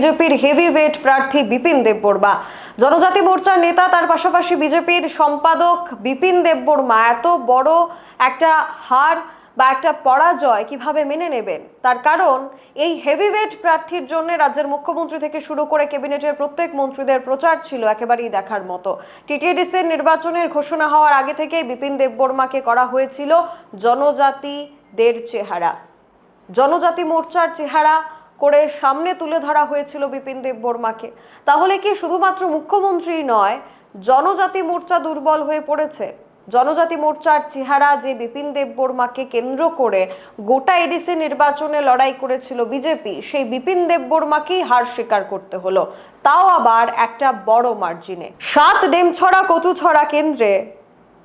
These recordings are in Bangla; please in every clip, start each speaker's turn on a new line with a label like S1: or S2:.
S1: বিজেপির হেভিওয়েট প্রার্থী বিপিন দেববর্মা। জনজাতি মোর্চার নেতা, তার পাশাপাশি বিজেপির সম্পাদক বিপিন দেববর্মা এত বড় একটা হার বা একটা পরাজয় কিভাবে মেনে নেবেন? তার কারণ এই হেভিওয়েট প্রার্থীর জন্য রাজ্যের মুখ্যমন্ত্রী থেকে শুরু করে ক্যাবিনেটের প্রত্যেক মন্ত্রীদের প্রচার ছিল একেবারেই দেখার মতো। টিটিডিসির নির্বাচনের ঘোষণা হওয়ার আগে থেকে বিপিন দেববর্মাকে করা হয়েছিল জনজাতিদের চেহারা, জনজাতি মোর্চার চেহারা করে সামনে তুলে ধরা হয়েছিল বিপিন দেববর্মাকে। তাহলে কি শুধুমাত্র মুখ্যমন্ত্রী নয়, জনজাতি মোর্চা দুর্বল হয়ে পড়েছে? জনজাতি মোর্চার চেহারা যে বিপিন দেববর্মাকে কেন্দ্র করে গোটা এডিসি নির্বাচনে লড়াই করেছিল বিজেপি, সেই বিপিন দেববর্মাকেই হার স্বীকার করতে হলো, তাও আবার একটা বড় মার্জিনে। 7 ডেমছড়া কচুছড়া কেন্দ্রে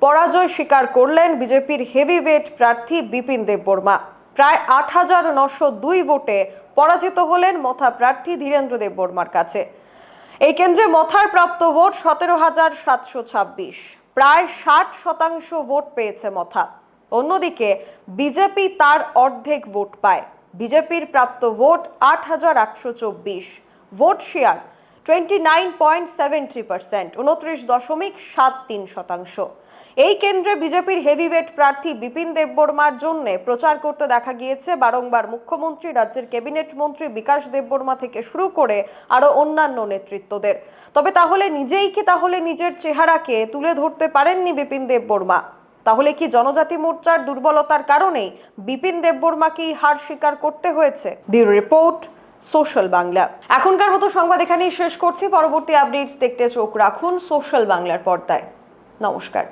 S1: পরাজয় স্বীকার করলেন বিজেপির হেভিওয়েট প্রার্থী বিপিন দেববর্মা। প্রায় 8,902 ভোটে পরাজিত হলেন মথা প্রার্থী ধীরেন্দ্র দেববর্মার কাছে। এই কেন্দ্রে মথার প্রাপ্ত ভোট 17,726, প্রায় 60% ভোট পেয়েছে মথা। অন্যদিকে বিজেপি তার অর্ধেক ভোট পায়। বিজেপির প্রাপ্ত ভোট 8,824, ভোট শেয়ার 29.73%, 29.73%। এই কেন্দ্রে বিজেপির হেভিওয়েট প্রার্থী বিপিন দেববর্মার জন্য প্রচার করতে দেখা গিয়েছে বারংবার মুখ্যমন্ত্রী, রাজ্যের ক্যাবিনেট মন্ত্রী বিকাশ দেববর্মা থেকে শুরু করে আরো অন্যান্য নেতৃত্বদের। তবে তাহলে নিজেই কি নিজের চেহারাকে তুলে ধরতে পারেননি বিপিন দেববর্মা? তাহলে কি জনজাতি মোর্চার দুর্বলতার কারণেই বিপিন দেববর্মাকেই হার স্বীকার করতে হয়েছে? Bureau report, social Bangla. এখনকার মতো সংবাদ এখানেই শেষ করছি। পরবর্তী আপডেটস দেখতে চোখ রাখুন সোশ্যাল বাংলার পর্দায়। নমস্কার।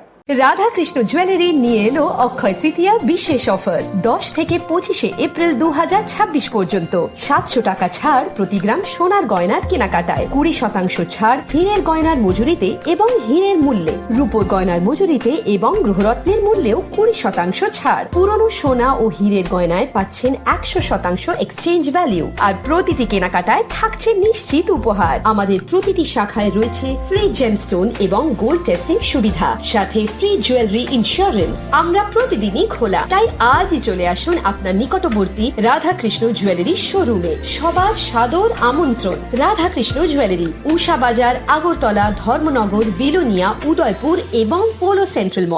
S2: রাধাকৃষ্ণ জুয়েলারি নিয়ে এলো অক্ষয় তৃতীয়া বিশেষ অফার। 10 থেকে 25 এপ্রিল 2026 পর্যন্ত 700 টাকা ছাড় প্রতি গ্রাম সোনার গয়নার কেনাকাটায়, 20% ছাড় হীরের গয়নার মজুরিতে এবং হীরের মূল্যে, রূপোর গয়নার মজুরিতে এবং গ্রহরত্নের মূল্যেও 20% ছাড়। পুরনো সোনা ও হীরের গয়নায় পাচ্ছেন 100% এক্সচেঞ্জ ভ্যালিউ, আর প্রতিটি কেনাকাটায় থাকছে নিশ্চিত উপহার। আমাদের প্রতিটি শাখায় রয়েছে ফ্রি জেমস্টোন এবং গোল্ড টেস্টিং সুবিধা, সাথে ফ্রি জুয়েলারি ইন্স্যুরেন্স। আমরা প্রতিদিনই খোলা, তাই আজই চলে আসুন আপনার নিকটবর্তী রাধাকৃষ্ণ জুয়েলারি শোরুমে। সবার সাদর আমন্ত্রণ। রাধাকৃষ্ণ জুয়েলারি, উষা বাজার, আগরতলা, ধর্মনগর, বিলোনিয়া, উদয়পুর এবং পোলো সেন্ট্রাল মল।